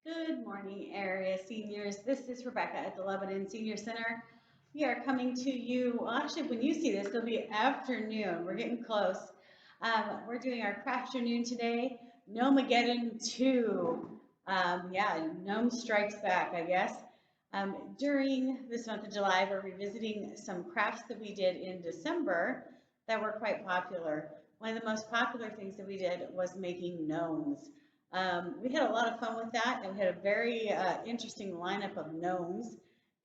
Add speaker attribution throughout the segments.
Speaker 1: Good morning, area seniors. This is Rebecca at the Lebanon Senior Center. We are coming to you, well, actually, when you see this, it'll be afternoon. We're getting close. We're doing our Crafternoon today, Gnomageddon 2. Yeah, Gnome Strikes Back, I guess. During this month of July, we're revisiting some crafts that we did in December that were quite popular. One of the most popular things that we did was making gnomes. We had a lot of fun with that, and we had a very interesting lineup of gnomes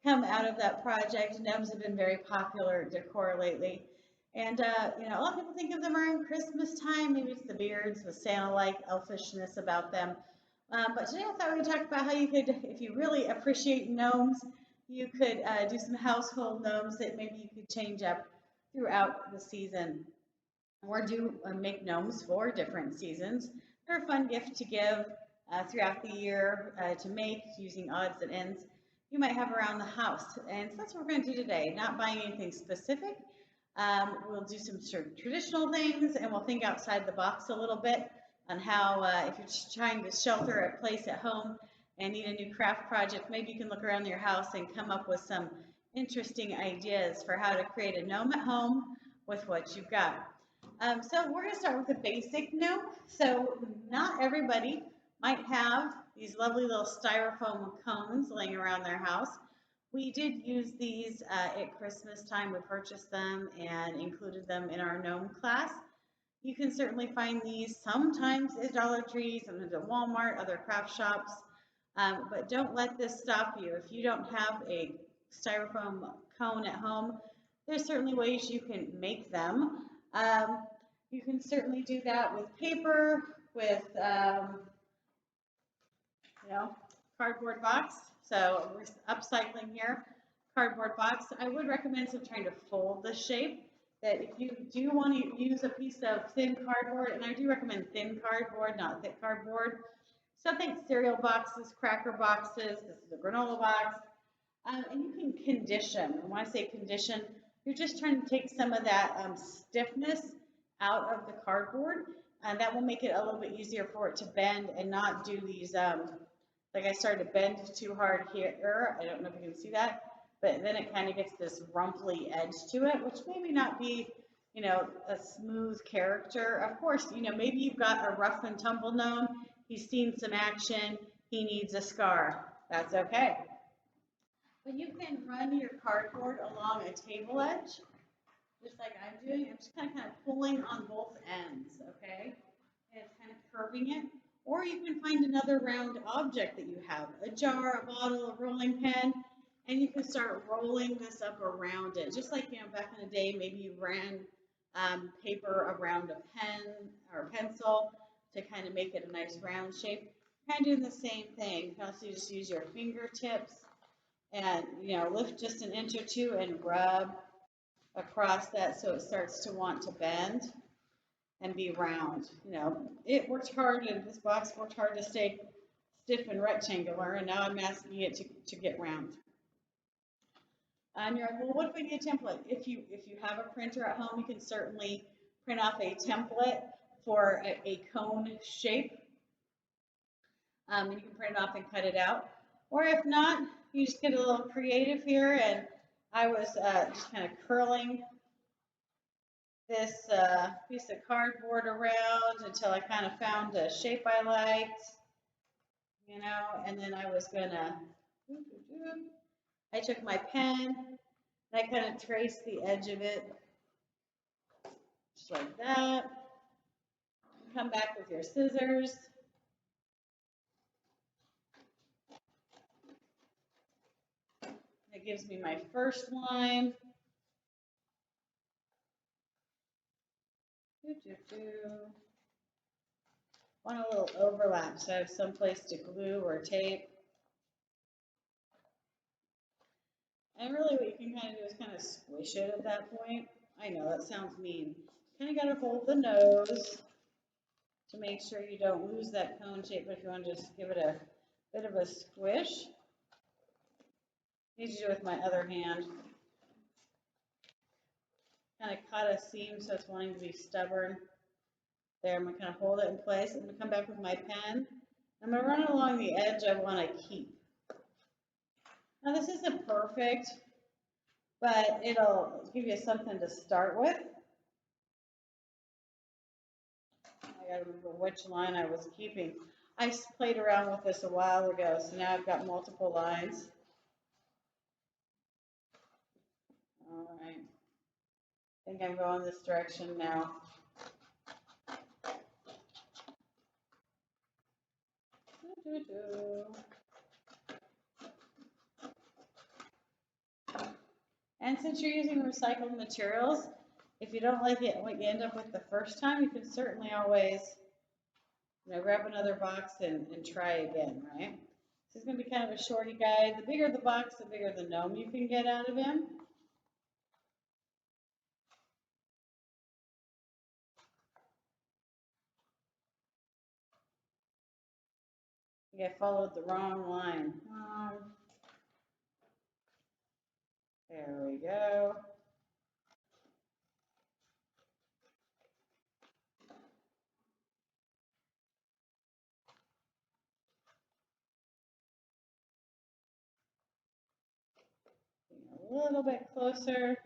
Speaker 1: come out of that project. Gnomes have been very popular decor lately, and a lot of people think of them around Christmas time. Maybe it's the beards, the Santa-like elfishness about them. But today I thought we'd talk about how you could, if you really appreciate gnomes, you could do some household gnomes that maybe you could change up throughout the season, or do make gnomes for different seasons. They're a fun gift to give throughout the year to make using odds and ends you might have around the house. And so that's what we're going to do today, not buying anything specific. We'll do some sort of traditional things, and we'll think outside the box a little bit on how, if you're just trying to shelter a place at home and need a new craft project, maybe you can look around your house and come up with some interesting ideas for how to create a gnome at home with what you've got. So we're going to start with a basic gnome. So not everybody might have these lovely little styrofoam cones laying around their house. We did use these at Christmas time. We purchased them and included them in our gnome class. You can certainly find these sometimes at Dollar Tree, sometimes at Walmart, other craft shops. But don't let this stop you. If you don't have a styrofoam cone at home, there's certainly ways you can make them. You can certainly do that with paper, with cardboard box. So we're upcycling here, cardboard box. I would recommend some trying to fold the shape. That if you do want to use a piece of thin cardboard, and I do recommend thin cardboard, not thick cardboard. So think cereal boxes, cracker boxes. This is a granola box, and you can condition. And when I say condition, you're just trying to take some of that stiffness out of the cardboard, and that will make it a little bit easier for it to bend and not do these, like I started to bend too hard here. I don't know if you can see that, but then it kind of gets this rumply edge to it, which maybe not be, a smooth character. Of course, maybe you've got a rough and tumble gnome. He's seen some action. He needs a scar. That's okay. But you can run your cardboard along a table edge, just like I'm doing. I'm just kind of pulling on both ends, okay? And it's kind of curving it. Or you can find another round object that you have, a jar, a bottle, a rolling pin, and you can start rolling this up around it. Just like, back in the day, maybe you ran paper around a pen or a pencil to kind of make it a nice round shape. Kind of doing the same thing. You can also just use your fingertips and, lift just an inch or two and rub across that so it starts to want to bend and be round. It worked hard, and this box worked hard to stay stiff and rectangular, and now I'm asking it to get round. And you're like, well, what if we need a template? If you have a printer at home, you can certainly print off a template for a cone shape. And you can print it off and cut it out. Or if not, you just get a little creative here, and I was just kind of curling this piece of cardboard around until I kind of found a shape I liked, and then I was gonna, I took my pen and I kind of traced the edge of it, just like that. Come back with your scissors. That gives me my first line. Want a little overlap so I have some place to glue or tape. And really what you can kind of do is kind of squish it at that point. I know that sounds mean. Kind of got to hold the nose to make sure you don't lose that cone shape, but if you want to just give it a bit of a squish. I need to do it with my other hand. Kind of cut a seam so it's wanting to be stubborn. There, I'm going to kind of hold it in place. I'm going to come back with my pen I'm going to run along the edge I want to keep. Now this isn't perfect, but it'll give you something to start with. I gotta remember which line I was keeping. I played around with this a while ago, so now I've got multiple lines. All right. I think I'm going this direction now. And since you're using recycled materials, if you don't like it, what you end up with the first time, you can certainly always, grab another box and try again, right? This is going to be kind of a shorty guy. The bigger the box, the bigger the gnome you can get out of him. I think I followed the wrong line. There we go. A little bit closer.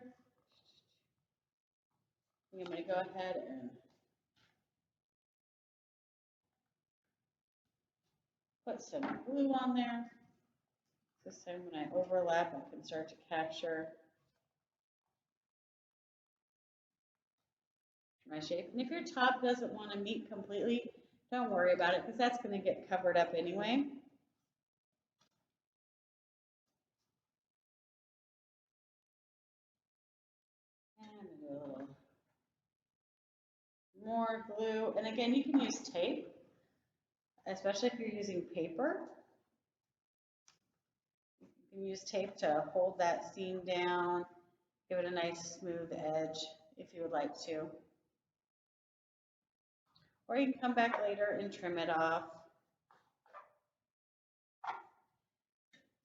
Speaker 1: I'm going to go ahead and put some glue on there. This time when I overlap, I can start to capture my shape. And if your top doesn't want to meet completely, don't worry about it because that's going to get covered up anyway. And a little more glue. And again, you can use tape, especially if you're using paper. You can use tape to hold that seam down, give it a nice smooth edge if you would like to. Or you can come back later and trim it off.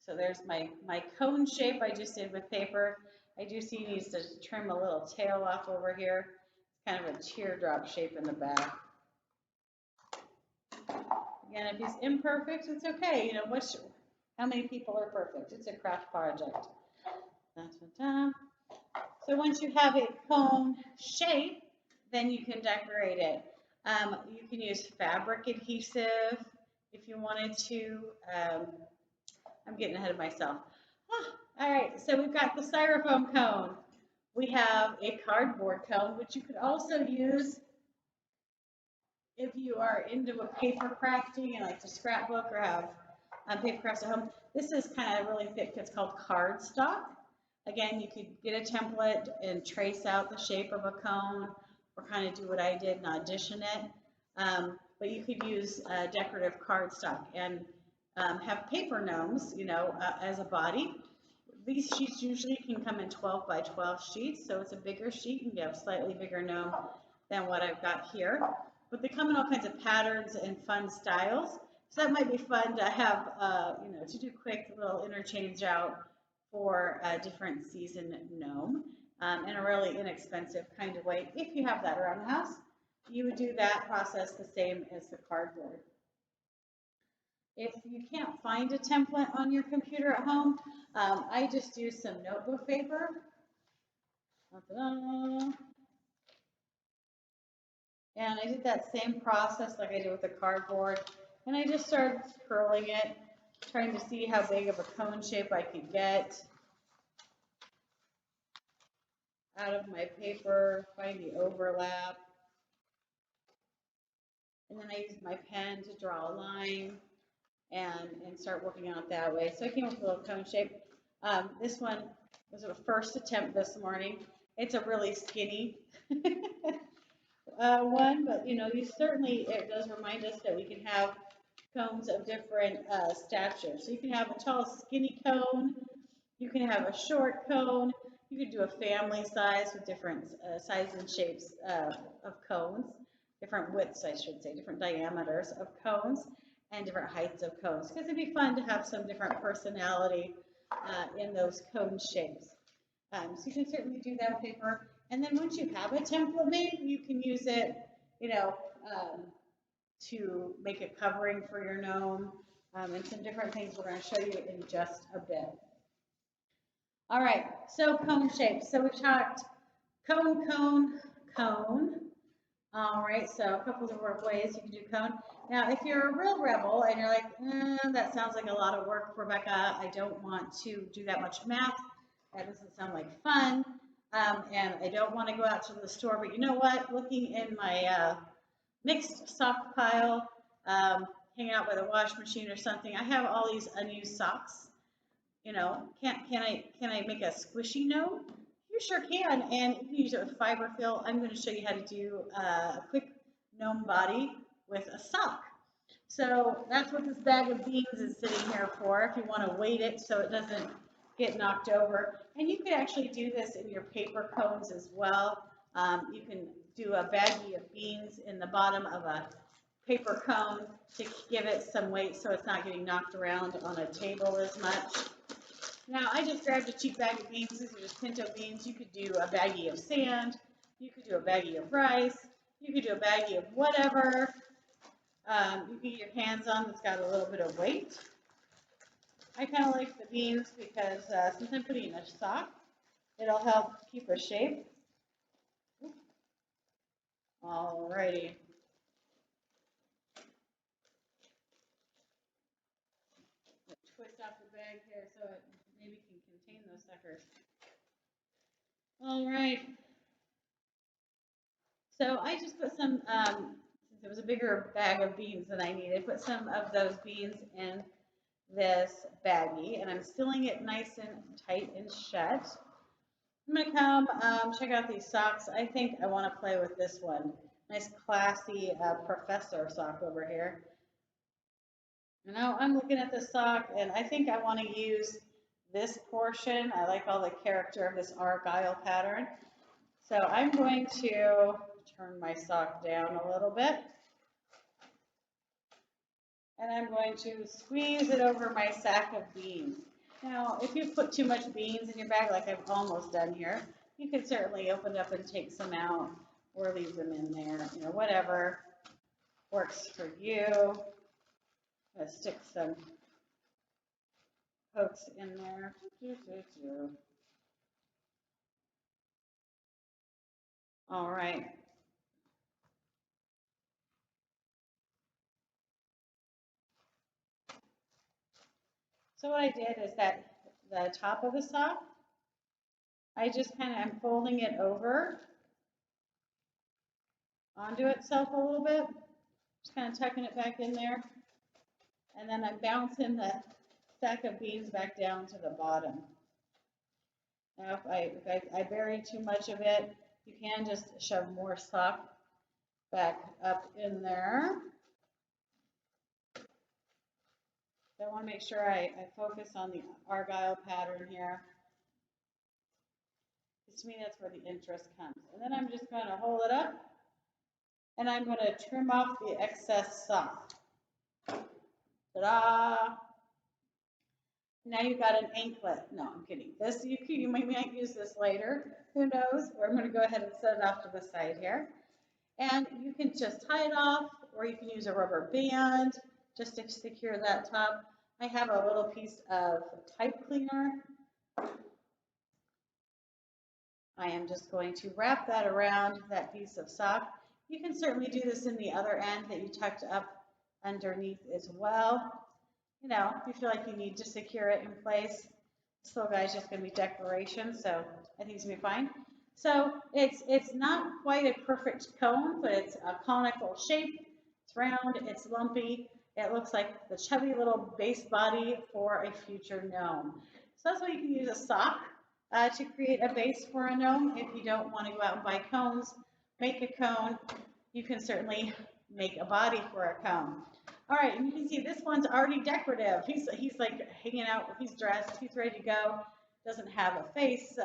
Speaker 1: So there's my cone shape I just did with paper. I do see he needs to trim a little tail off over here. It's kind of a teardrop shape in the back. Again, if he's imperfect, it's okay. How many people are perfect? It's a craft project. So once you have a cone shape, then you can decorate it. You can use fabric adhesive if you wanted to. I'm getting ahead of myself. All right, so we've got the styrofoam cone. We have a cardboard cone, which you could also use if you are into a paper crafting and like to scrapbook or have paper crafts at home. This is kind of really thick. It's called cardstock. Again, you could get a template and trace out the shape of a cone or kind of do what I did and audition it. But you could use decorative cardstock and have paper gnomes, as a body. These sheets usually can come in 12 by 12 sheets, so it's a bigger sheet. You can get a slightly bigger gnome than what I've got here. But they come in all kinds of patterns and fun styles. So that might be fun to have, to do quick little interchange out for a different season gnome in a really inexpensive kind of way. If you have that around the house, you would do that process the same as the cardboard. If you can't find a template on your computer at home, I just use some notebook paper. And I did that same process like I did with the cardboard. And I just started curling it, trying to see how big of a cone shape I could get out of my paper, find the overlap. And then I used my pen to draw a line and start working on it that way. So I came up with a little cone shape. This one was a first attempt this morning. It's a really skinny one, but it does remind us that we can have cones of different stature. So you can have a tall, skinny cone. You can have a short cone. You could do a family size with different sizes and shapes of cones, different widths, I should say, different diameters of cones, and different heights of cones, because it'd be fun to have some different personality in those cone shapes. So you can certainly do that with paper. And then once you have a template made, you can use it, to make a covering for your gnome, and some different things we're going to show you in just a bit. All right, so cone shapes. So we talked cone, cone, cone. All right, so a couple of ways you can do cone. Now, if you're a real rebel and you're like, that sounds like a lot of work, Rebecca, I don't want to do that much math. That doesn't sound like fun. And I don't want to go out to the store, but you know what? Looking in my mixed sock pile, hanging out by the wash machine or something, I have all these unused socks. You know, can I make a squishy gnome? You sure can, and you can use it with fiber fill. I'm going to show you how to do a quick gnome body with a sock. So that's what this bag of beans is sitting here for, if you want to weight it so it doesn't get knocked over. And you could actually do this in your paper cones as well. You can do a baggie of beans in the bottom of a paper cone to give it some weight so it's not getting knocked around on a table as much. Now, I just grabbed a cheap bag of beans. These are just pinto beans. You could do a baggie of sand. You could do a baggie of rice. You could do a baggie of whatever you can get your hands on that's got a little bit of weight. I kind of like the beans because since I'm putting in a sock, it'll help keep a shape. Alrighty. Twist off the bag here so it maybe can contain those suckers. All right. So I just put some, since it was a bigger bag of beans than I needed, put some of those beans in this baggie, and I'm sealing it nice and tight and shut. I'm going to come check out these socks. I think I want to play with this one. Nice classy professor sock over here. And now I'm looking at the sock, and I think I want to use this portion. I like all the character of this argyle pattern. So I'm going to turn my sock down a little bit. And I'm going to squeeze it over my sack of beans. Now, if you put too much beans in your bag, like I've almost done here, you can certainly open it up and take some out or leave them in there. You know, whatever works for you. I'm going to stick some hooks in there. All right. So what I did is that the top of the sock, I just kind of am folding it over onto itself a little bit, just kind of tucking it back in there, and then I'm bouncing the stack of beans back down to the bottom. Now, if I bury too much of it, you can just shove more sock back up in there. So I want to make sure I focus on the argyle pattern here. To me, that's where the interest comes. And then I'm just going to hold it up, and I'm going to trim off the excess sock. Ta-da! Now you've got an anklet. No, I'm kidding. This you might use this later. Who knows? Or I'm going to go ahead and set it off to the side here. And you can just tie it off, or you can use a rubber band just to secure that top. I have a little piece of type cleaner. I am just going to wrap that around that piece of sock. You can certainly do this in the other end that you tucked up underneath as well. You know, if you feel like you need to secure it in place. This little guy's just going to be decoration, so I think it's going to be fine. So it's not quite a perfect cone, but it's a conical shape. It's round, it's lumpy. It looks like the chubby little base body for a future gnome. So that's why you can use a sock to create a base for a gnome. If you don't want to go out and buy cones, make a cone. You can certainly make a body for a cone. All right, and you can see this one's already decorative. He's like hanging out, he's dressed, he's ready to go. Doesn't have a face,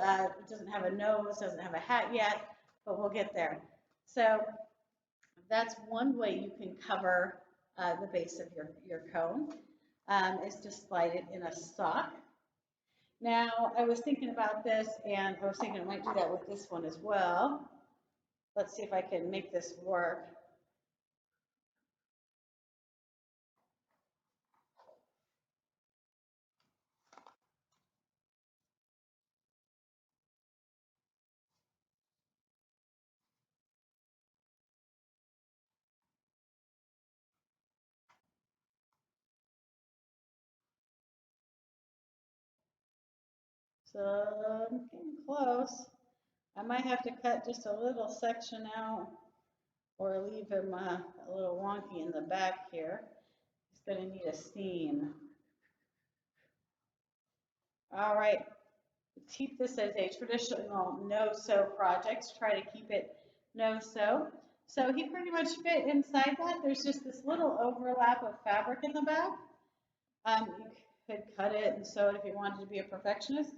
Speaker 1: doesn't have a nose, doesn't have a hat yet, but we'll get there. So that's one way you can cover the base of your cone, is to slide it in a sock. Now, I was thinking about this, and I was thinking I might do that with this one as well. Let's see if I can make this work. So I'm getting close. I might have to cut just a little section out or leave him a little wonky in the back here. He's going to need a seam. All right, keep this as a traditional no-sew project. Try to keep it no-sew. So he pretty much fit inside that. There's just this little overlap of fabric in the back. You could cut it and sew it if you wanted to be a perfectionist.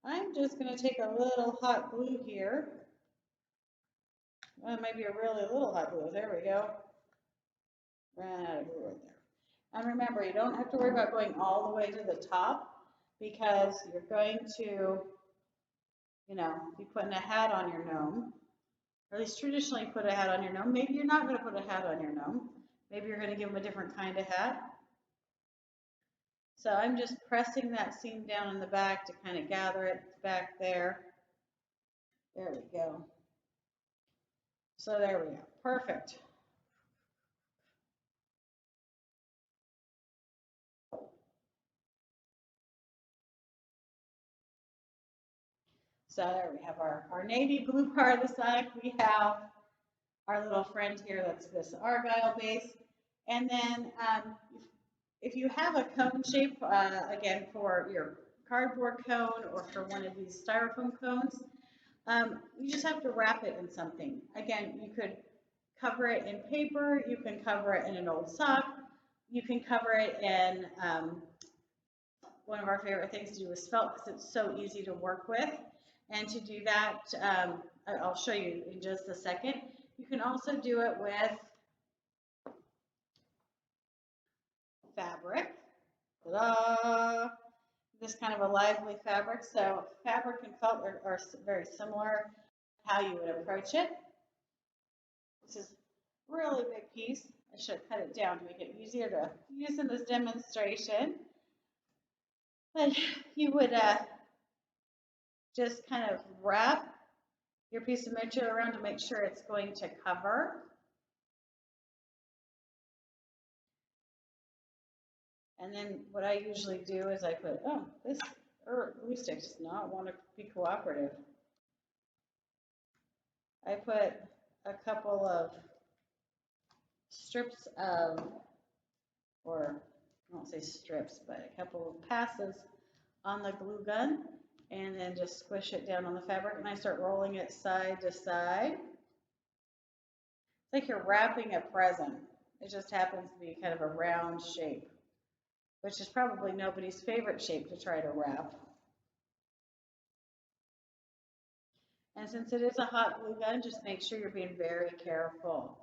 Speaker 1: I'm just going to take a little hot glue here. Well, maybe a really little hot glue. There we go. Ran out of glue right there. And remember, you don't have to worry about going all the way to the top because you're going to, be putting a hat on your gnome. Or at least traditionally put a hat on your gnome. Maybe you're not going to put a hat on your gnome. Maybe you're going to give him a different kind of hat. So I'm just pressing that seam down in the back to kind of gather it back there. There we go. So there we go. Perfect. So there we have our navy blue part of the side. We have our little friend here that's this argyle base. And then if you have a cone shape, again, for your cardboard cone or for one of these styrofoam cones, you just have to wrap it in something. Again, you could cover it in paper, you can cover it in an old sock, you can cover it in one of our favorite things to do is felt because it's so easy to work with. And to do that, I'll show you in just a second. You can also do it with fabric. Ta-da! This kind of a lively fabric. So fabric and felt are very similar how you would approach it. This is a really big piece. I should cut it down to make it easier to use in this demonstration. But you would just kind of wrap your piece of material around to make sure it's going to cover. And then what I usually do is I put, this glue stick does not want to be cooperative. I put a couple of strips of, or I won't say strips, but a couple of passes on the glue gun and then just squish it down on the fabric and I start rolling it side to side. It's like you're wrapping a present. It just happens to be kind of a round shape, which is probably nobody's favorite shape to try to wrap. And since it is a hot glue gun, just make sure you're being very careful.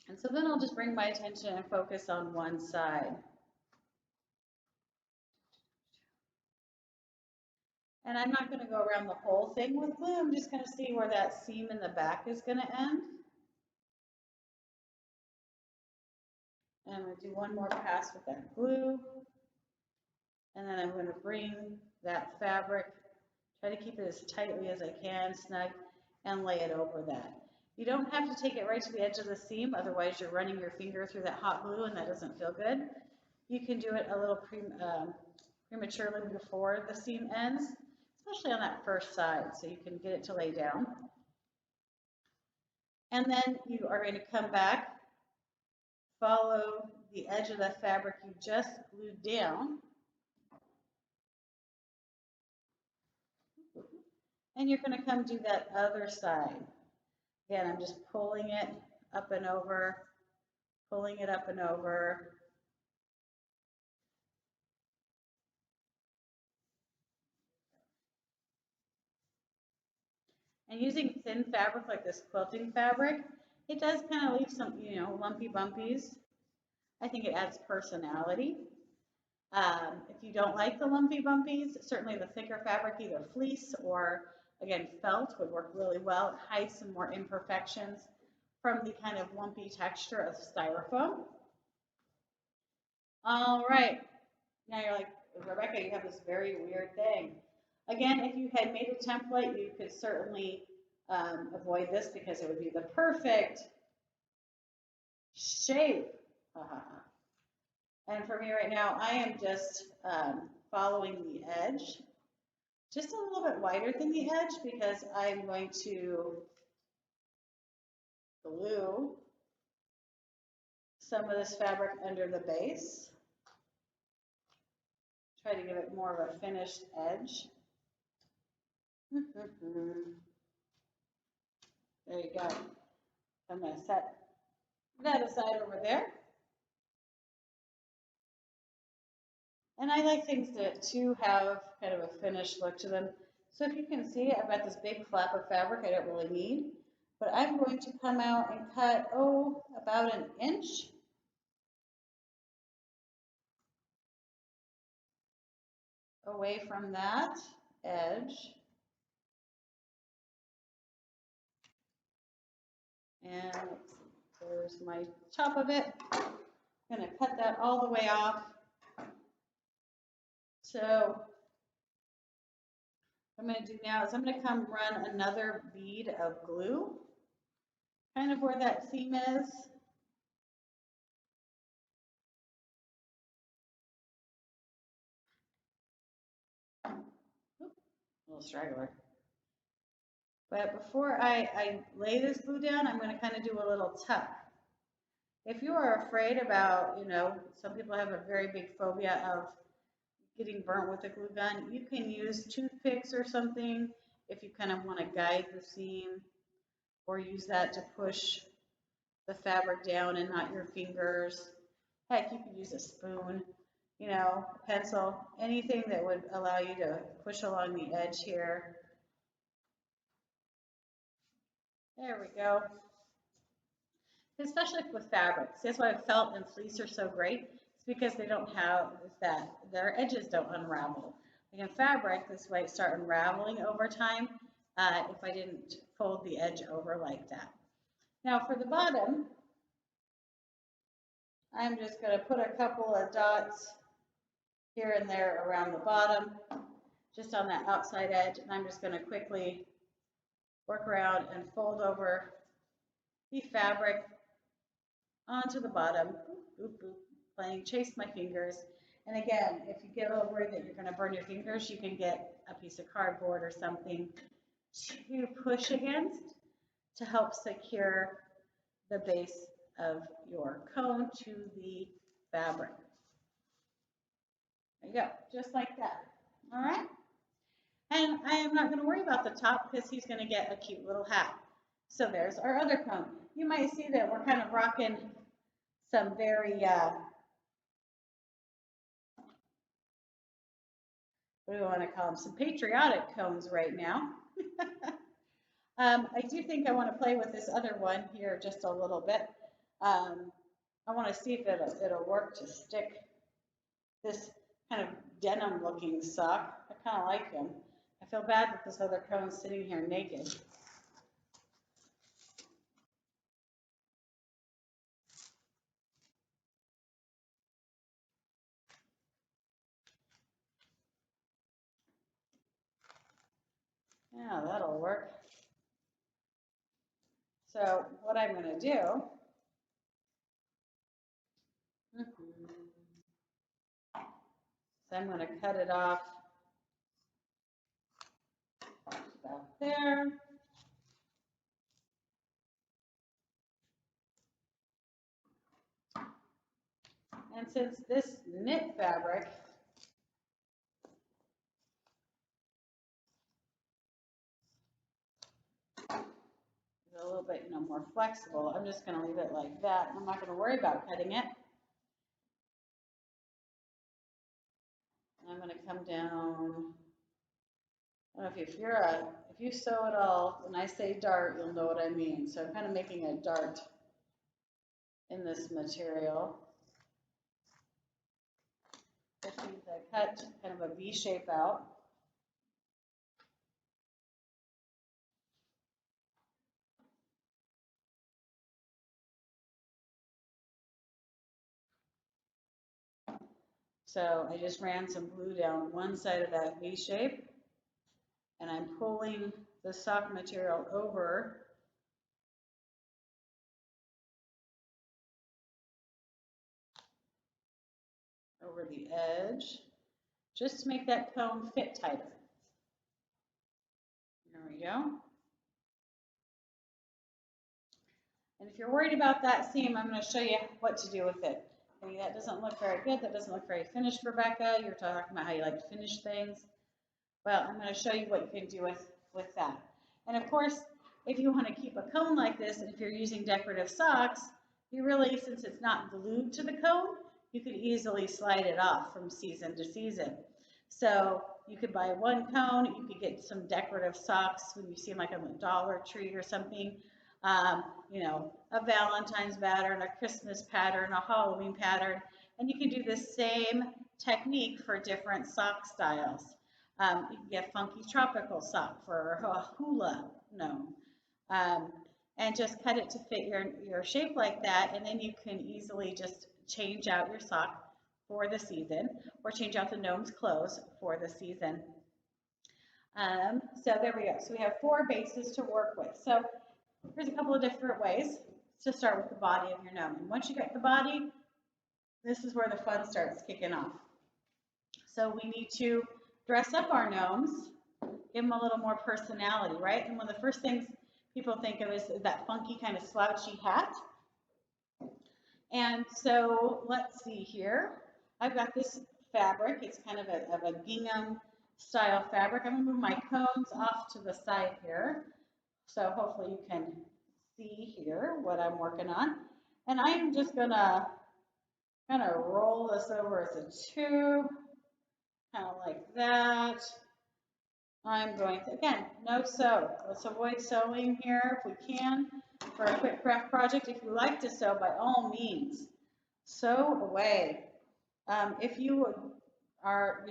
Speaker 1: And so then I'll just bring my attention and focus on one side. And I'm not going to go around the whole thing with glue. I'm just going to see where that seam in the back is going to end. And I'm going to do one more pass with that glue. And then I'm going to bring that fabric, try to keep it as tightly as I can, snug, and lay it over that. You don't have to take it right to the edge of the seam, otherwise you're running your finger through that hot glue and that doesn't feel good. You can do it a little prematurely before the seam ends, especially on that first side, so you can get it to lay down. And then you are going to come back, follow the edge of the fabric you just glued down, and you're going to come do that other side. Again, I'm just pulling it up and over, pulling it up and over. And using thin fabric like this quilting fabric, it does kind of leave some, lumpy bumpies. I think it adds personality. If you don't like the lumpy bumpies, certainly the thicker fabric, either fleece or, again, felt would work really well. It hides some more imperfections from the kind of lumpy texture of styrofoam. All right. Now you're like, Rebecca, you have this very weird thing. Again, if you had made a template, you could certainly avoid this because it would be the perfect shape. And for me right now, I am just following the edge. just a little bit wider than the edge because I'm going to glue some of this fabric under the base. Try to give it more of a finished edge. There you go. I'm going to set that aside over there. And I like things to have kind of a finished look to them. So if you can see, I've got this big flap of fabric I don't really need, but I'm going to come out and cut, about an inch. Away from that edge. And there's my top of it. I'm going to cut that all the way off. So what I'm going to do now is I'm going to come run another bead of glue, kind of where that seam is. Oop, little straggler. But before I lay this glue down, I'm going to kind of do a little tuck. If you are afraid about, some people have a very big phobia of getting burnt with a glue gun, you can use toothpicks or something if you kind of want to guide the seam, or use that to push the fabric down and not your fingers. Heck, you could use a spoon, a pencil, anything that would allow you to push along the edge here. There we go. Especially with fabrics. That's why felt and fleece are so great. It's because they don't have that, their edges don't unravel. Like in fabric, this might start unraveling over time if I didn't fold the edge over like that. Now for the bottom, I'm just going to put a couple of dots here and there around the bottom, just on that outside edge, and I'm just going to quickly work around and fold over the fabric onto the bottom, boop, boop, playing chase my fingers. And again, if you get a little worried that you're going to burn your fingers, you can get a piece of cardboard or something to push against to help secure the base of your cone to the fabric. There you go, just like that. All right. And I am not going to worry about the top because he's going to get a cute little hat. So there's our other cone. You might see that we're kind of rocking some very, what do we want to call them? Some patriotic cones right now. I do think I want to play with this other one here just a little bit. I want to see if it'll work to stick this kind of denim looking sock. I kind of like him. I feel bad that this other cone's sitting here naked. Yeah, that'll work. So what I'm going to do, is I'm going to cut it off about there. And since this knit fabric is a little bit, more flexible, I'm just going to leave it like that. I'm not going to worry about cutting it. I'm going to come down. I don't know if you sew it all, when I say dart, you'll know what I mean. So I'm kind of making a dart in this material. Which means I cut kind of a V shape out. So I just ran some glue down one side of that V shape, and I'm pulling the sock material over the edge, just to make that cone fit tighter. There we go. And if you're worried about that seam, I'm going to show you what to do with it. Okay, that doesn't look very good. That doesn't look very finished, Rebecca. You're talking about how you like to finish things. Well, I'm going to show you what you can do with that. And of course, if you want to keep a cone like this, and if you're using decorative socks, you really, since it's not glued to the cone, you could easily slide it off from season to season. So you could buy one cone, you could get some decorative socks when you see them like on the Dollar Tree or something. You know, a Valentine's pattern, a Christmas pattern, a Halloween pattern, and you can do the same technique for different sock styles. You can get funky tropical sock for a hula gnome, and just cut it to fit your shape like that, and then you can easily just change out your sock for the season, or change out the gnome's clothes for the season. So there we go. So we have 4 bases to work with. So here's a couple of different ways to start with the body of your gnome. And once you get the body, this is where the fun starts kicking off. So we need to dress up our gnomes, give them a little more personality, right? And one of the first things people think of is that funky kind of slouchy hat. And so let's see here. I've got this fabric. It's kind of a gingham style fabric. I'm going to move my cones off to the side here. So hopefully you can see here what I'm working on. And I am just going to kind of roll this over as a tube, kind of like that. I'm going to, again, no sew. Let's avoid sewing here if we can for a quick craft project. If you like to sew, by all means, sew away. If you are,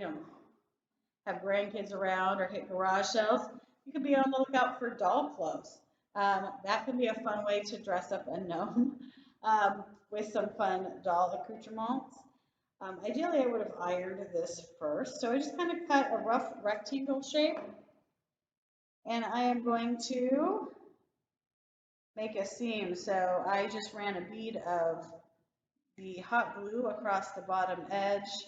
Speaker 1: have grandkids around or hit garage sales, you could be on the lookout for doll clothes. That can be a fun way to dress up a gnome with some fun doll accoutrements. Ideally, I would have ironed this first. So I just kind of cut a rough rectangle shape. And I am going to make a seam. So I just ran a bead of the hot glue across the bottom edge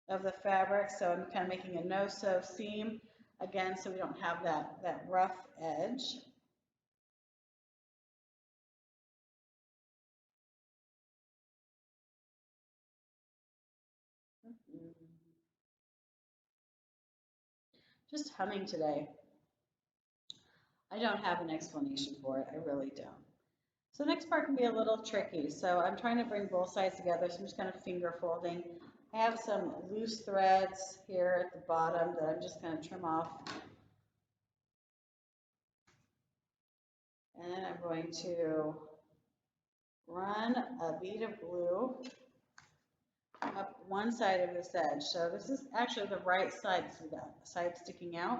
Speaker 1: of the fabric. So I'm kind of making a no-sew seam again, so we don't have that rough edge. Just humming today. I don't have an explanation for it. I really don't. So the next part can be a little tricky. So I'm trying to bring both sides together. So I'm just kind of finger folding. I have some loose threads here at the bottom that I'm just going to trim off. And then I'm going to run a bead of glue up one side of this edge. So this is actually the right side, see that side sticking out.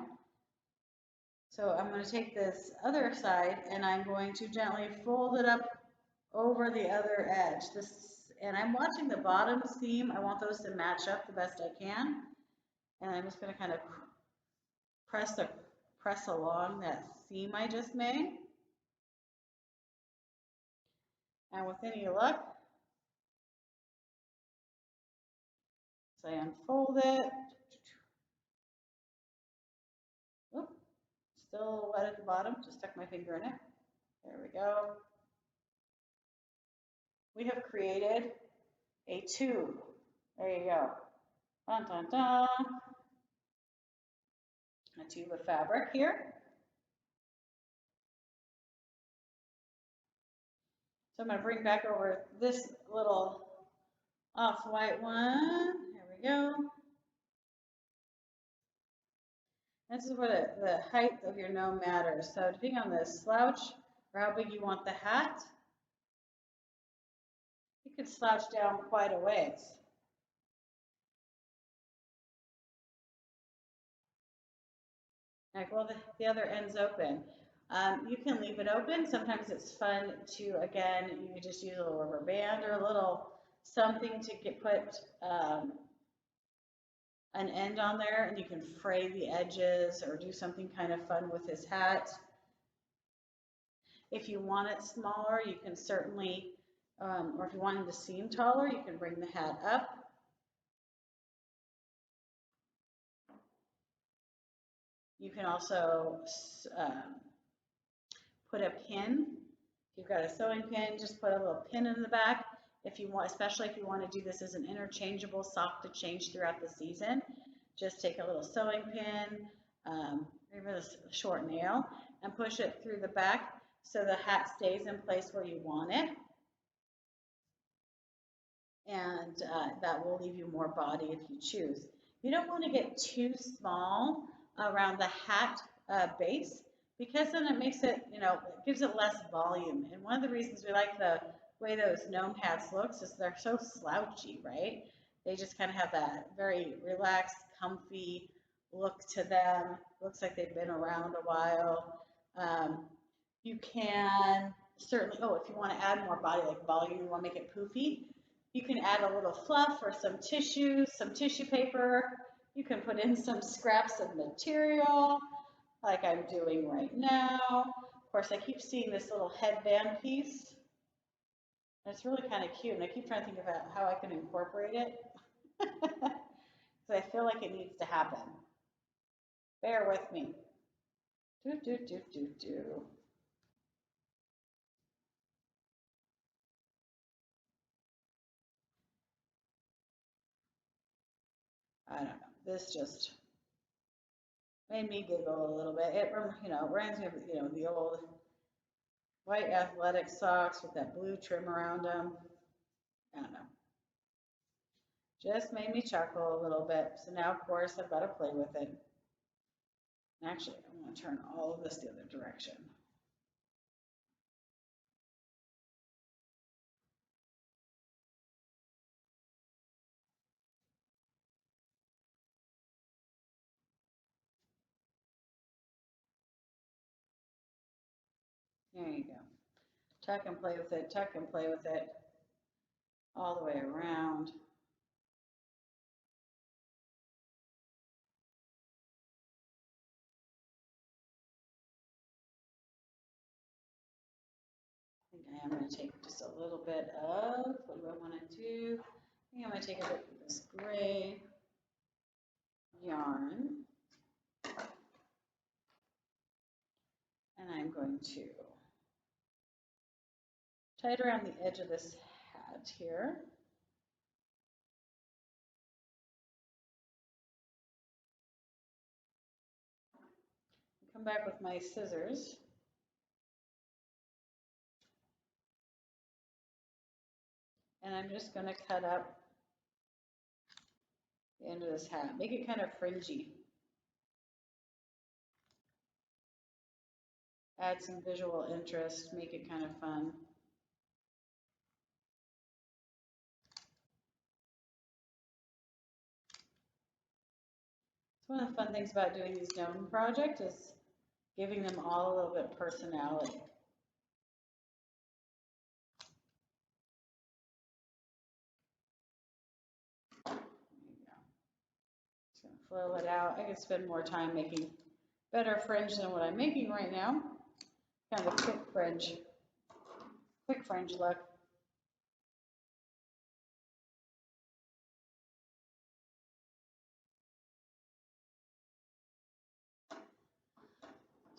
Speaker 1: So I'm going to take this other side and I'm going to gently fold it up over the other edge. And I'm watching the bottom seam. I want those to match up the best I can. And I'm just going to kind of press along that seam I just made. And with any luck, as I unfold it, oops, still wet at the bottom, just stuck my finger in it. There we go. We have created a tube. There you go. Dun, dun, dun. A tube of fabric here. So I'm going to bring back over this little off-white one. There we go. This is where the height of your gnome matters. So depending on the slouch or how big you want the hat, you could slouch down quite a ways. Like, well, the other end's open. You can leave it open. Sometimes it's fun to, again, you could just use a little rubber band or a little something to put an end on there, and you can fray the edges or do something kind of fun with his hat. If you want it smaller, you can certainly, or if you want him to seem taller, you can bring the hat up. You can also put a pin. If you've got a sewing pin, just put a little pin in the back. If you want, especially if you want to do this as an interchangeable sock to change throughout the season, just take a little sewing pin, maybe a short nail, and push it through the back so the hat stays in place where you want it. And that will leave you more body if you choose. You don't want to get too small around the hat base, because then it makes it, it gives it less volume. And one of the reasons we like the way those gnome hats looks is they're so slouchy, right? They just kind of have that very relaxed, comfy look to them. Looks like they've been around a while. You can certainly, if you want to add more body, like volume, you want to make it poofy, you can add a little fluff or some tissue paper. You can put in some scraps of material, like I'm doing right now. Of course, I keep seeing this little headband piece. It's really kind of cute, and I keep trying to think about how I can incorporate it, because I feel like it needs to happen. Bear with me. I don't know. This just made me giggle a little bit. It, reminds me of, the old white athletic socks with that blue trim around them. I don't know. Just made me chuckle a little bit. So now, of course, I've got to play with it. And actually, I'm going to turn all of this the other direction. There you go. Tuck and play with it, tuck and play with it, all the way around. I think I am going to take just a little bit of, what do I want to do? I think I'm going to take a bit of this gray yarn, and I'm going to tie it around the edge of this hat here. Come back with my scissors. And I'm just going to cut up the end of this hat. Make it kind of fringy. Add some visual interest, make it kind of fun. One of the fun things about doing these gnome projects is giving them all a little bit of personality. There you go. Just gonna flow it out. I could spend more time making better fringe than what I'm making right now. Kind of a quick fringe look.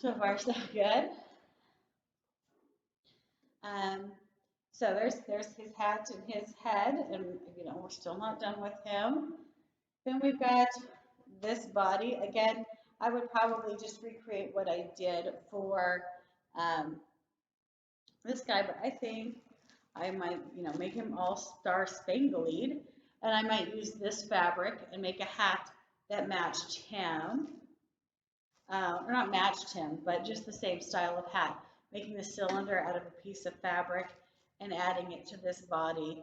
Speaker 1: So far, so good. So there's his hat and his head, and we're still not done with him. Then we've got this body. Again, I would probably just recreate what I did for this guy, but I think I might, make him all star spangled, and I might use this fabric and make a hat that matched him. Or not matched him, but just the same style of hat, making the cylinder out of a piece of fabric and adding it to this body.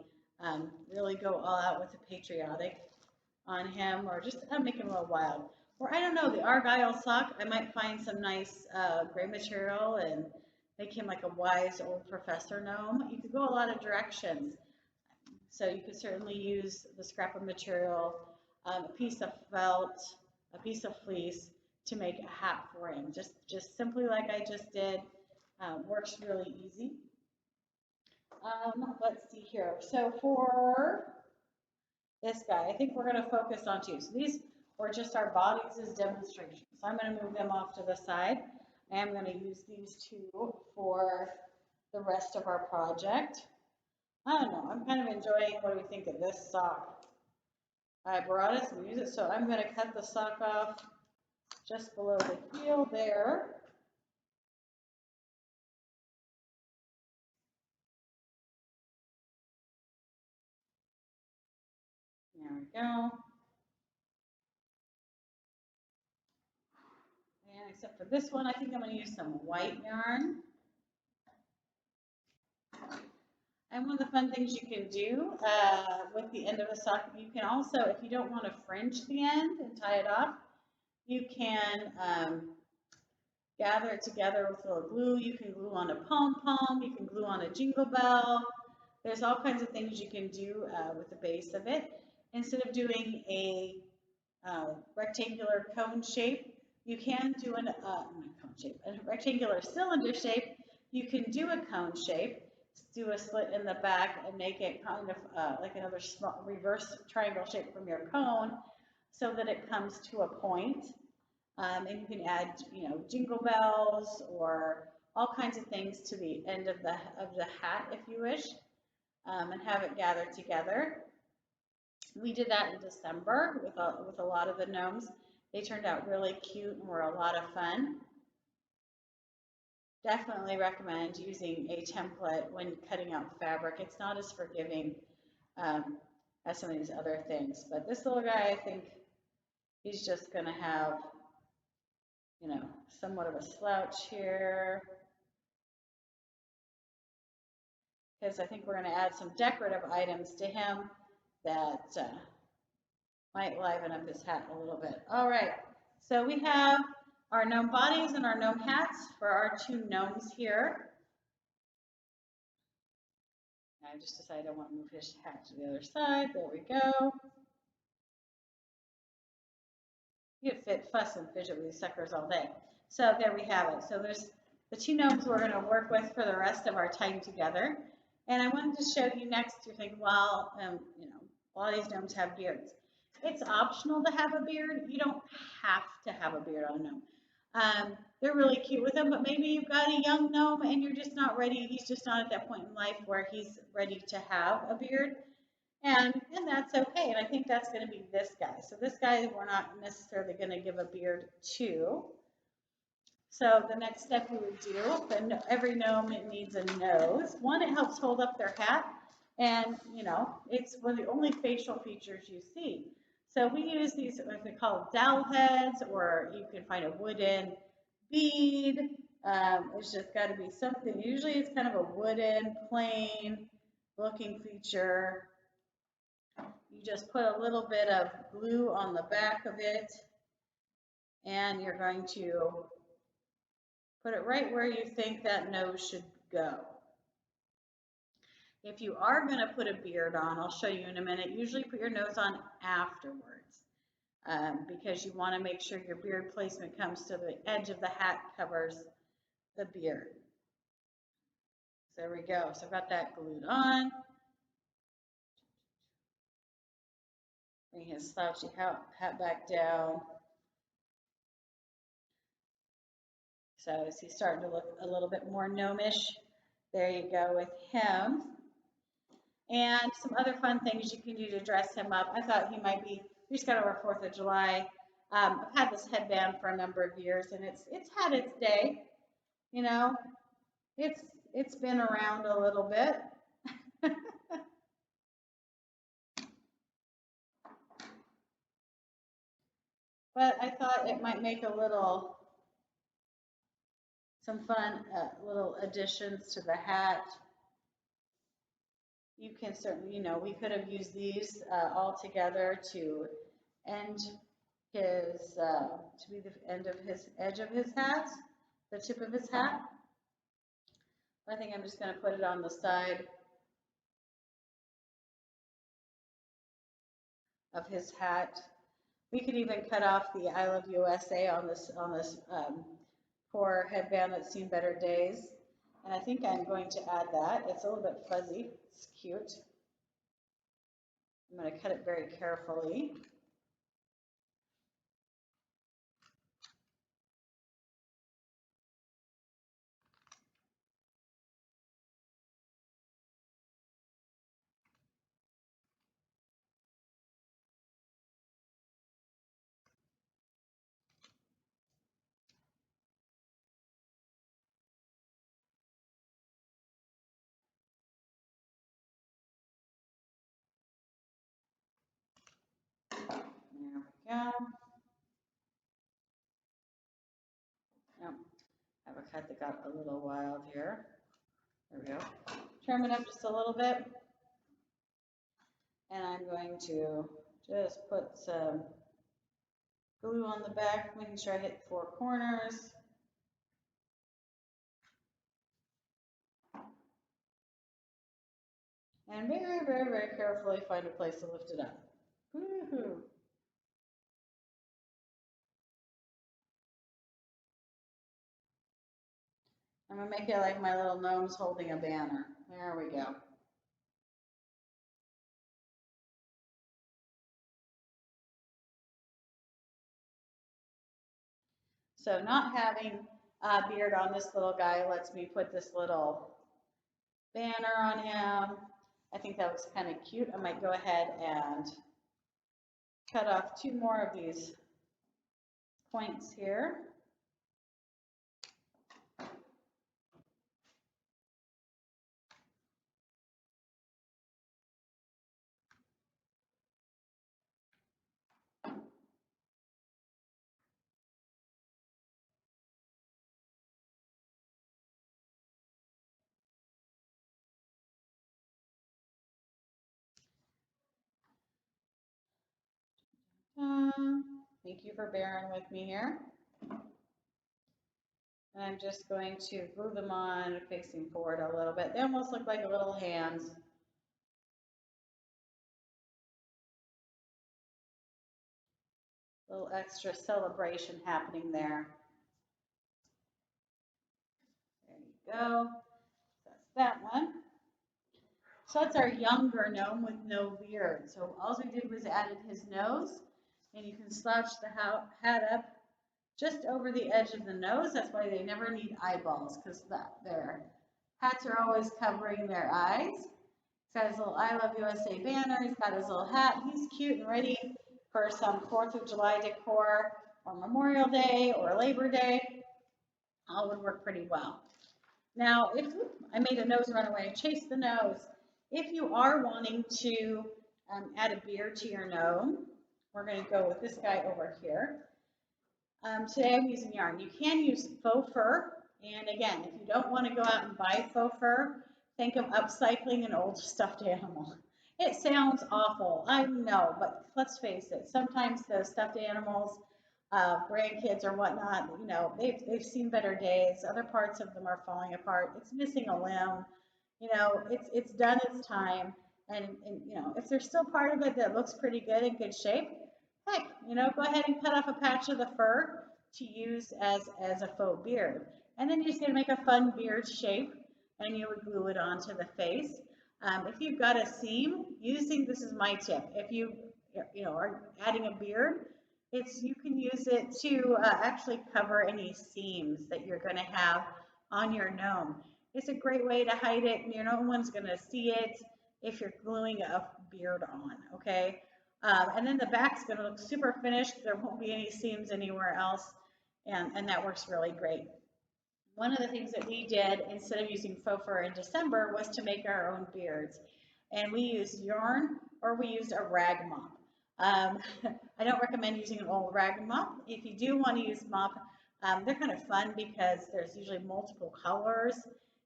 Speaker 1: Really go all out with the patriotic on him, or just make him a little wild. Or I don't know, the Argyle sock, I might find some nice gray material and make him like a wise old professor gnome. You could go a lot of directions. So you could certainly use the scrap of material, a piece of felt, a piece of fleece, to make a hat for him. Just simply like I just did. Works really easy. Let's see here. So for this guy, I think we're going to focus on two. So these or just our bodies as demonstrations. So I'm going to move them off to the side. I am going to use these two for the rest of our project. I don't know, I'm kind of enjoying, what do we think of this sock? I brought it and use it, so I'm going to cut the sock off just below the heel there. There we go. And except for this one, I think I'm going to use some white yarn. And one of the fun things you can do with the end of a sock, you can also, if you don't want to fringe the end and tie it off, you can gather it together with a little glue. You can glue on a pom-pom, you can glue on a jingle bell. There's all kinds of things you can do with the base of it. Instead of doing a rectangular cone shape, you can do a rectangular cylinder shape. You can do a cone shape, do a slit in the back and make it kind of like another small reverse triangle shape from your cone so that it comes to a point. And you can add, jingle bells or all kinds of things to the end of the hat if you wish, and have it gathered together. We did that in December with a lot of the gnomes. They turned out really cute and were a lot of fun. Definitely recommend using a template when cutting out fabric. It's not as forgiving as some of these other things. But this little guy, I think he's just going to have, somewhat of a slouch here. Because I think we're going to add some decorative items to him that might liven up his hat a little bit. All right, so we have our gnome bodies and our gnome hats for our two gnomes here. I just decided I want to move his hat to the other side. There we go. You could fuss and fidget with these suckers all day. So there we have it. So there's the two gnomes we're going to work with for the rest of our time together. And I wanted to show you next, you're thinking, well, a lot of these gnomes have beards. It's optional to have a beard. You don't have to have a beard on a gnome. They're really cute with them, but maybe you've got a young gnome and you're just not ready. He's just not at that point in life where he's ready to have a beard. And that's okay. And I think that's going to be this guy. So this guy we're not necessarily going to give a beard to. So the next step we would do, and every gnome needs a nose. One, it helps hold up their hat. And, it's one of the only facial features you see. So we use these, what we call dowel heads, or you can find a wooden bead. It's just got to be something. Usually it's kind of a wooden, plain looking feature. You just put a little bit of glue on the back of it, and you're going to put it right where you think that nose should go. If you are going to put a beard on, I'll show you in a minute, usually put your nose on afterwards because you want to make sure your beard placement comes to the edge of the hat, covers the beard. So there we go. So I've got that glued on. Bring his slouchy hat back down. So is he starting to look a little bit more gnomish? There you go with him. And some other fun things you can do to dress him up. I thought he might be, we just got over 4th of July. I've had this headband for a number of years and it's had its day. It's been around a little bit. But I thought it might make some fun little additions to the hat. You can certainly, we could have used these all together to end his, to be the end of his edge of his hat, the tip of his hat. I think I'm just going to put it on the side of his hat. We could even cut off the I Love USA on this poor headband that's seen better days. And I think I'm going to add that. It's a little bit fuzzy. It's cute. I'm going to cut it very carefully. go. Oh, I have a cut that got a little wild here. There we go. Trim it up just a little bit. And I'm going to just put some glue on the back, making sure I hit 4 corners. And very, very, very carefully find a place to lift it up. Woohoo! I'm gonna make it like my little gnomes holding a banner. There we go. So not having a beard on this little guy lets me put this little banner on him. I think that looks kind of cute. I might go ahead and cut off 2 more of these points here. Thank you for bearing with me here. And I'm just going to glue them on facing forward a little bit. They almost look like little hands. A little extra celebration happening there. There you go. That's that one. So that's our younger gnome with no beard. So all we did was added his nose, and you can slouch the hat up just over the edge of the nose. That's why they never need eyeballs, because their hats are always covering their eyes. He's got his little I Love USA banner. He's got his little hat. He's cute and ready for some 4th of July decor or Memorial Day or Labor Day. All would work pretty well. Now, if I made a nose run away, chase the nose. If you are wanting to add a beard to your gnome, we're going to go with this guy over here. Today I'm using yarn. You can use faux fur, and again, if you don't want to go out and buy faux fur, think of upcycling an old stuffed animal. It sounds awful, I know, but let's face it, sometimes those stuffed animals, grandkids or whatnot, you know, they've seen better days. Other parts of them are falling apart. It's missing a limb. You know, it's done its time, and you know, if there's still part of it that looks pretty good in good shape, heck, you know, go ahead and cut off a patch of the fur to use as a faux beard. And then you're just going to make a fun beard shape, and you would glue it onto the face. If you've got a seam, this is my tip. If you know, are adding a beard, you can use it to actually cover any seams that you're going to have on your gnome. It's a great way to hide it, and no one's going to see it if you're gluing a beard on, okay? And then the back's going to look super finished. There won't be any seams anywhere else, and that works really great. One of the things that we did instead of using faux fur in December was to make our own beards. And we used yarn, or we used a rag mop. I don't recommend using an old rag mop. If you do want to use mop, they're kind of fun because there's usually multiple colors.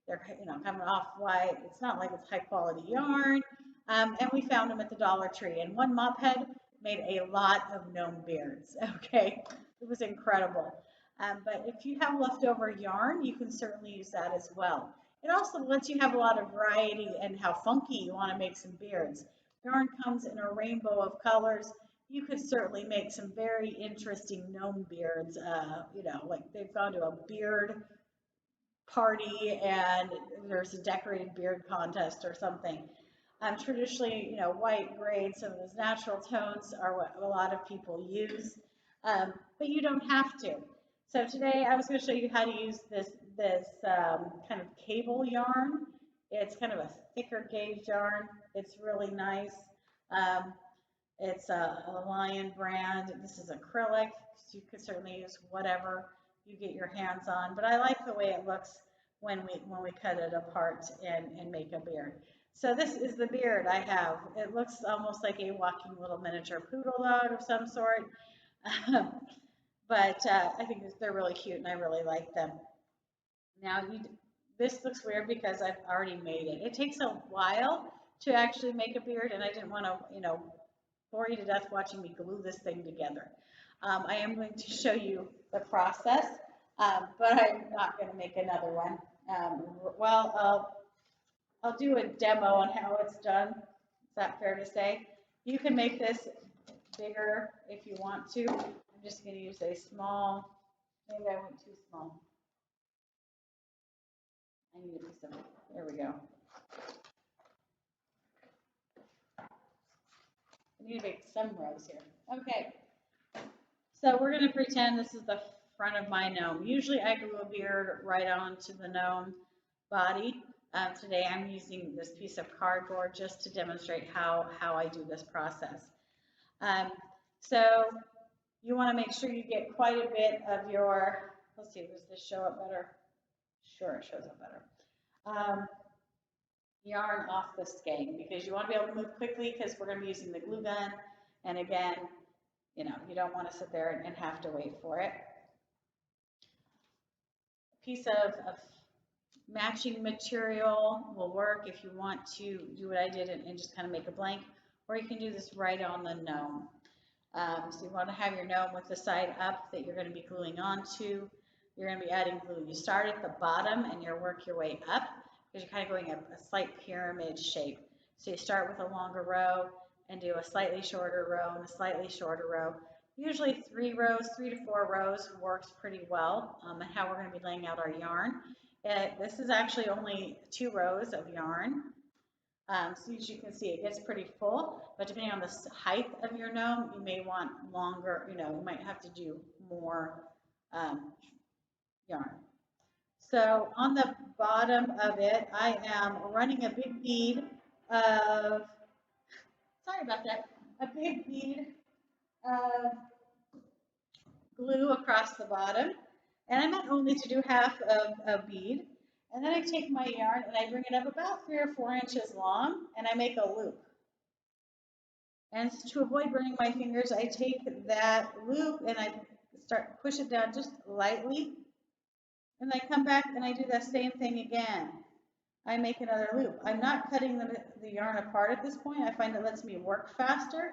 Speaker 1: They're, you know, coming off white. It's not like it's high quality yarn. And we found them at the Dollar Tree. And one mop head made a lot of gnome beards. Okay, it was incredible. But if you have leftover yarn, you can certainly use that as well. It also lets you have a lot of variety and how funky you want to make some beards. Yarn comes in a rainbow of colors. You could certainly make some very interesting gnome beards. You know, like they've gone to a beard party and there's a decorated beard contest or something. Traditionally, you know, white, gray, and some of those natural tones are what a lot of people use, but you don't have to. So today I was going to show you how to use this kind of cable yarn. It's kind of a thicker gauge yarn. It's really nice. It's a Lion brand. This is acrylic. So you could certainly use whatever you get your hands on, but I like the way it looks when we cut it apart and make a beard. So this is the beard I have. It looks almost like a walking little miniature poodle dog of some sort. But I think they're really cute and I really like them. Now, this looks weird because I've already made it. It takes a while to actually make a beard, and I didn't want to, bore you to death watching me glue this thing together. I am going to show you the process, but I'm not going to make another one. Well, I'll do a demo on how it's done. Is that fair to say? You can make this bigger if you want to. I'm just going to use a small, maybe I went too small. I need a piece of, there we go. I need to make some rows here. Okay, so we're going to pretend this is the front of my gnome. Usually I glue a beard right onto the gnome body. Today I'm using this piece of cardboard just to demonstrate how I do this process. So you want to make sure you get quite a bit of your, let's see, does this show up better? Sure, it shows up better. Yarn off the skein because you want to be able to move quickly because we're going to be using the glue gun. And again, you don't want to sit there and have to wait for it. A piece of matching material will work if you want to do what I did and just kind of make a blank, or you can do this right on the gnome. So you want to have your gnome with the side up that you're going to be gluing onto. You're going to be adding glue. You start at the bottom and you work your way up because you're kind of going a slight pyramid shape. So you start with a longer row and do a slightly shorter row and a slightly shorter row. Usually 3 to 4 rows works pretty well, and how we're going to be laying out our yarn. This is actually only 2 rows of yarn. So as you can see, it gets pretty full, but depending on the height of your gnome, you may want longer, you might have to do more yarn. So on the bottom of it, I am running a big bead of, sorry about that, a big bead of glue across the bottom. And I meant only to do half of a bead. And then I take my yarn and I bring it up about 3 or 4 inches long and I make a loop. And to avoid burning my fingers, I take that loop and I push it down just lightly. And I come back and I do the same thing again. I make another loop. I'm not cutting the yarn apart at this point. I find it lets me work faster.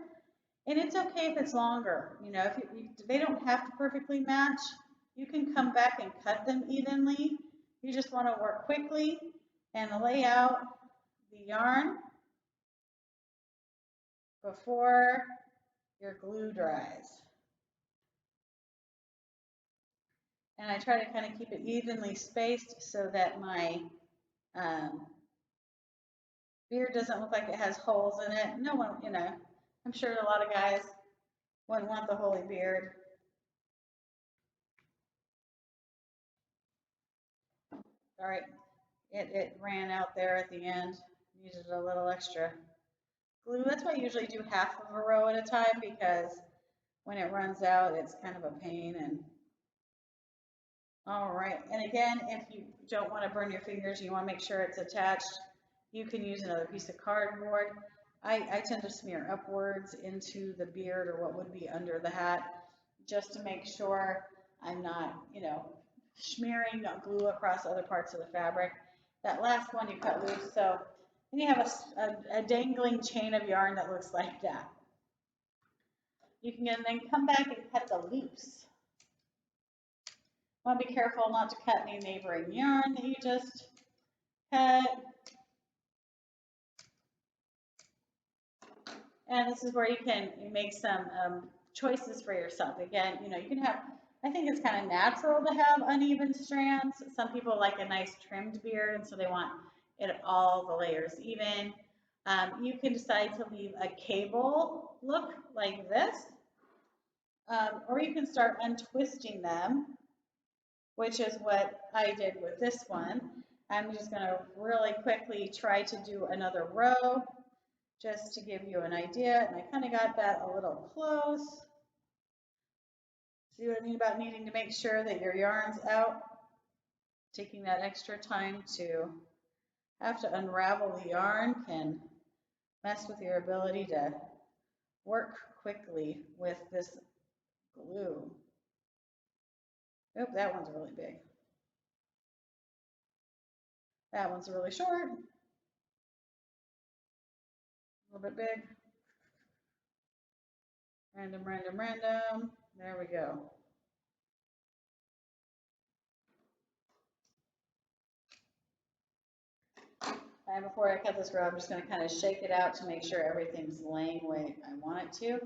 Speaker 1: And it's okay if it's longer. If they don't have to perfectly match. You can come back and cut them evenly. You just want to work quickly and lay out the yarn before your glue dries. And I try to kind of keep it evenly spaced so that my beard doesn't look like it has holes in it. No one, I'm sure a lot of guys wouldn't want the holy beard. All right, it ran out there at the end. Needed a little extra glue. That's why I usually do half of a row at a time because when it runs out, it's kind of a pain. And all right, and again, if you don't want to burn your fingers, you want to make sure it's attached, you can use another piece of cardboard. I tend to smear upwards into the beard or what would be under the hat just to make sure I'm not, smearing glue across other parts of the fabric. That last one you cut loose, so then you have a dangling chain of yarn that looks like that. You can then come back and cut the loops. Want to be careful not to cut any neighboring yarn that you just cut. And this is where you can make some choices for yourself. Again, you can have, I think it's kind of natural to have uneven strands. Some people like a nice trimmed beard, and so they want it all the layers even. You can decide to leave a cable look like this, or you can start untwisting them, which is what I did with this one. I'm just going to really quickly try to do another row just to give you an idea. And I kind of got that a little close. See what I mean about needing to make sure that your yarn's out? Taking that extra time to have to unravel the yarn can mess with your ability to work quickly with this glue. Oop, that one's really big. That one's really short. A little bit big. Random, random, random. There we go. And before I cut this row, I'm just going to kind of shake it out to make sure everything's laying the way I want it to.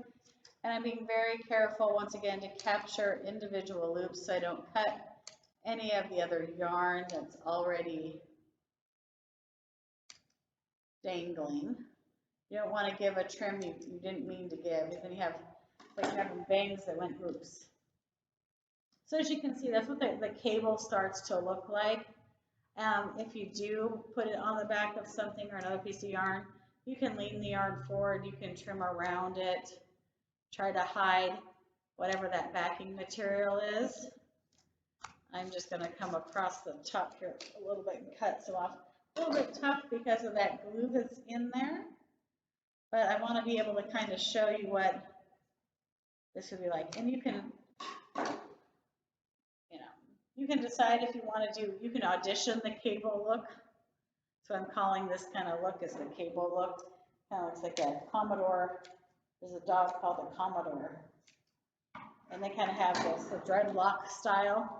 Speaker 1: And I'm being very careful, once again, to capture individual loops so I don't cut any of the other yarn that's already dangling. You don't want to give a trim you didn't mean to give. Then you have, like, having bangs that went oops. So as you can see, that's what the cable starts to look like. If you do put it on the back of something or another piece of yarn, you can lean the yarn forward, you can trim around it, try to hide whatever that backing material is. I'm just going to come across the top here a little bit and cut some off. A little bit tough because of that glue that's in there, but I want to be able to kind of show you what this would be like. And you can, you can decide if you want to do, you can audition the cable look. So I'm calling this kind of look as the cable look. Kind of looks like a Commodore. There's a dog called a Commodore. And they kind of have this, the dreadlock style.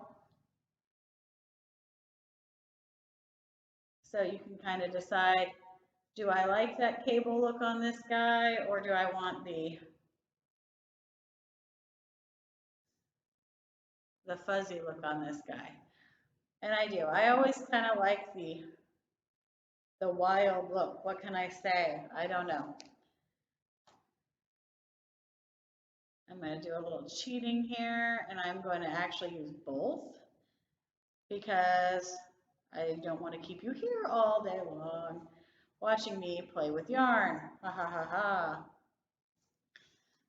Speaker 1: So you can kind of decide, do I like that cable look on this guy, or do I want the fuzzy look on this guy? And I do. I always kind of like the wild look. What can I say? I don't know. I'm going to do a little cheating here, and I'm going to actually use both because I don't want to keep you here all day long watching me play with yarn. Ha ha ha ha.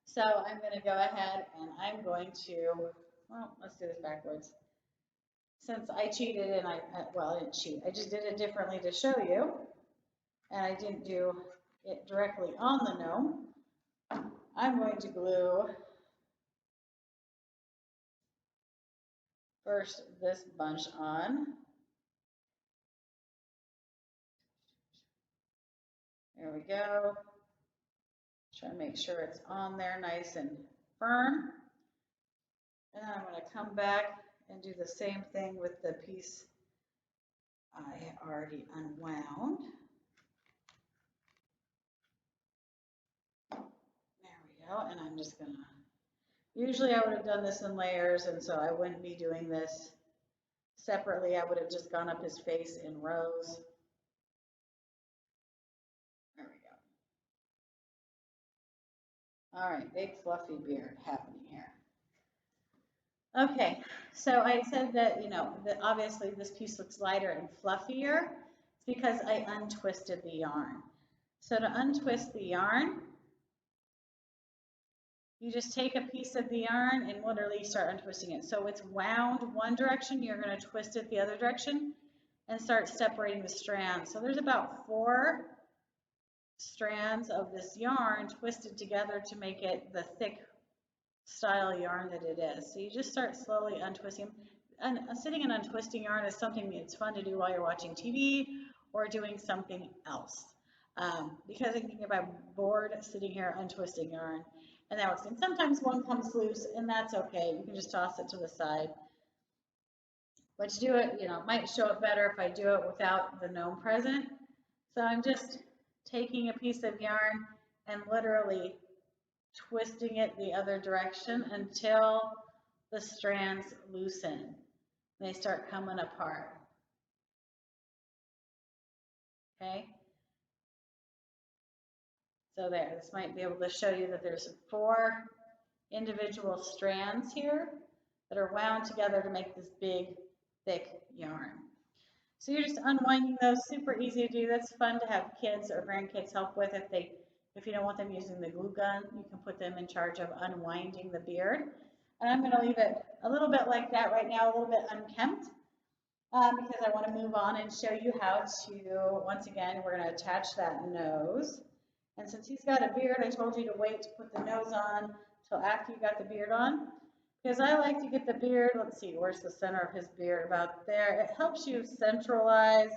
Speaker 1: So I'm going to go ahead and I'm going to, well, let's do this backwards. Since I cheated and well, I didn't cheat. I just did it differently to show you. And I didn't do it directly on the gnome. I'm going to glue first this bunch on. There we go. Try to make sure it's on there nice and firm. And then I'm going to come back and do the same thing with the piece I already unwound. There we go. And I'm just going to, usually I would have done this in layers, and so I wouldn't be doing this separately. I would have just gone up his face in rows. There we go. All right, big fluffy beard happening here. Okay, so I said that, that obviously this piece looks lighter and fluffier. It's because I untwisted the yarn. So to untwist the yarn, you just take a piece of the yarn and literally start untwisting it. So it's wound one direction, you're going to twist it the other direction and start separating the strands. So there's about 4 strands of this yarn twisted together to make it the thick style yarn that it is. So you just start slowly untwisting. And sitting and untwisting yarn is something that's fun to do while you're watching TV or doing something else. Because I can get bored sitting here untwisting yarn. And that works. And sometimes one comes loose, and that's okay. You can just toss it to the side. But to do it, might show up better if I do it without the gnome present. So I'm just taking a piece of yarn and literally twisting it the other direction until the strands loosen. They start coming apart. Okay? So there, this might be able to show you that there's 4 individual strands here that are wound together to make this big, thick yarn. So you're just unwinding those, super easy to do. That's fun to have kids or grandkids help with. If you don't want them using the glue gun, you can put them in charge of unwinding the beard. And I'm going to leave it a little bit like that right now, a little bit unkempt. because I want to move on and show you how to, once again, we're going to attach that nose. And since he's got a beard, I told you to wait to put the nose on till after you got the beard on. Because I like to get the beard, let's see, where's the center of his beard? About there. It helps you centralize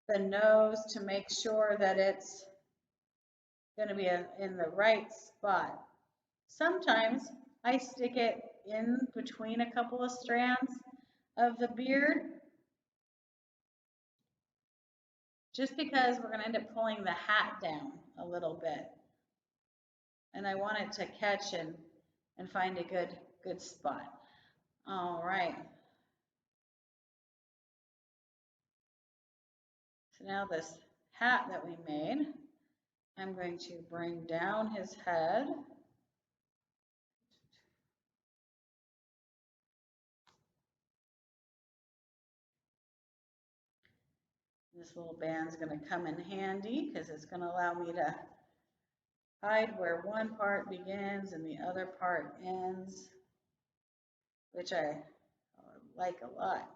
Speaker 1: the nose to make sure that it's going to be in the right spot. Sometimes I stick it in between a couple of strands of the beard, just because we're going to end up pulling the hat down a little bit. And I want it to catch and find a good spot. All right. So now this hat that we made, I'm going to bring down his head. This little band's going to come in handy because it's going to allow me to hide where one part begins and the other part ends, which I like a lot.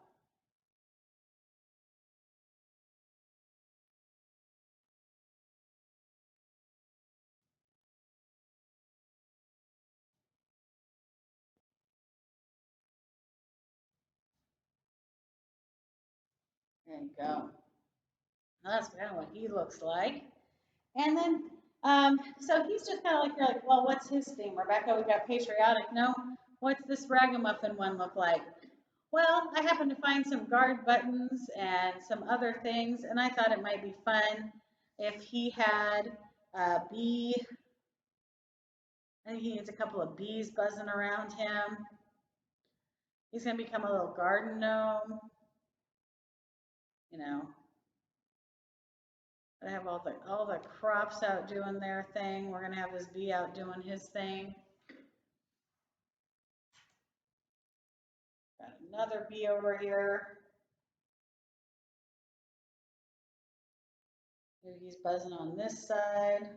Speaker 1: There you go. Now that's kind of what he looks like. And then, so he's just kind of like, you're like, well, what's his theme? Rebecca, we got patriotic. No, what's this ragamuffin one look like? Well, I happened to find some guard buttons and some other things, and I thought it might be fun if he had a bee. I think he needs a couple of bees buzzing around him. He's going to become a little garden gnome, you know. I have all the crops out doing their thing. We're going to have this bee out doing his thing. Got another bee over here. Maybe he's buzzing on this side.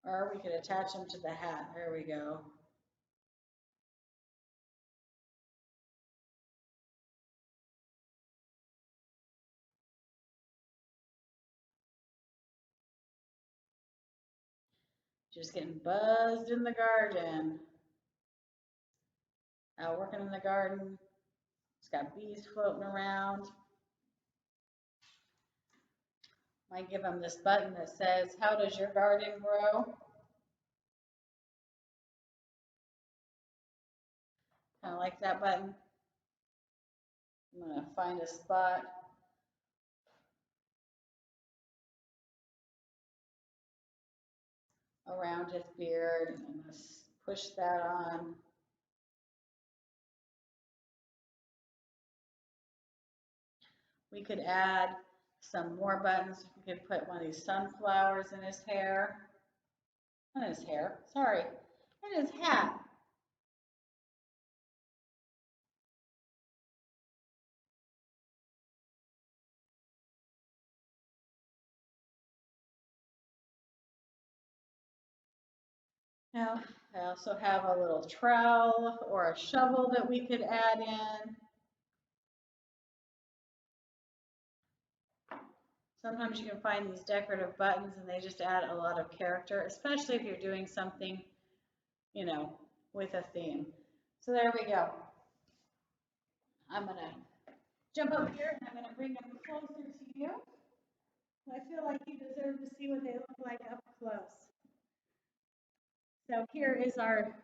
Speaker 1: Or we could attach him to the hat. There we go. Just getting buzzed in the garden. Out working in the garden. It's got bees floating around. Might give him this button that says, how does your garden grow? Kind of like that button. I'm going to find a spot. Around his beard, and I'm going to push that on. We could add some more buttons. We could put one of these sunflowers in his hair. Not his hair, sorry, in his hat. Now, I also have a little trowel or a shovel that we could add in. Sometimes you can find these decorative buttons and they just add a lot of character, especially if you're doing something, you know, with a theme. So there we go. I'm going to jump up here and I'm going to bring them closer to you. I feel like you deserve to see what they look like up close. So here is our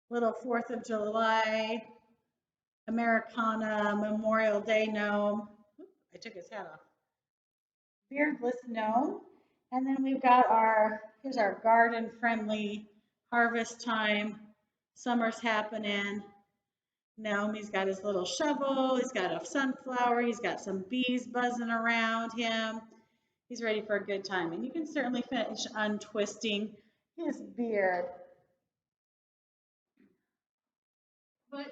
Speaker 1: little 4th of July Americana Memorial Day gnome. Oops, I took his hat off. Beardless gnome. And then we've got here's our garden friendly harvest time. Summer's happening. Gnome, he's got his little shovel, he's got a sunflower, he's got some bees buzzing around him. He's ready for a good time. And you can certainly finish untwisting his beard. But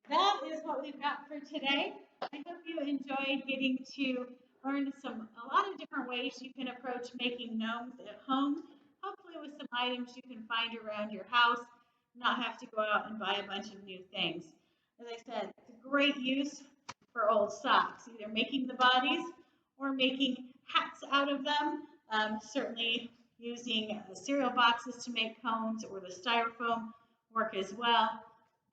Speaker 1: that is what we've got for today. I hope you enjoyed getting to learn a lot of different ways you can approach making gnomes at home, hopefully with some items you can find around your house, not have to go out and buy a bunch of new things. As I said, it's a great use for old socks, either making the bodies or making hats out of them. Certainly using cereal boxes to make cones or the styrofoam work as well.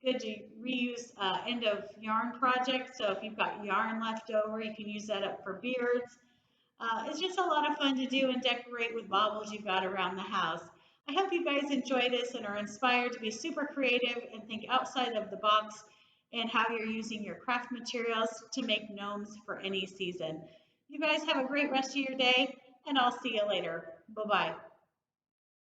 Speaker 1: Good to reuse end of yarn projects. So if you've got yarn left over, you can use that up for beards. It's just a lot of fun to do and decorate with baubles you've got around the house. I hope you guys enjoy this and are inspired to be super creative and think outside of the box and how you're using your craft materials to make gnomes for any season. You guys have a great rest of your day, and I'll see you later. Bye-bye.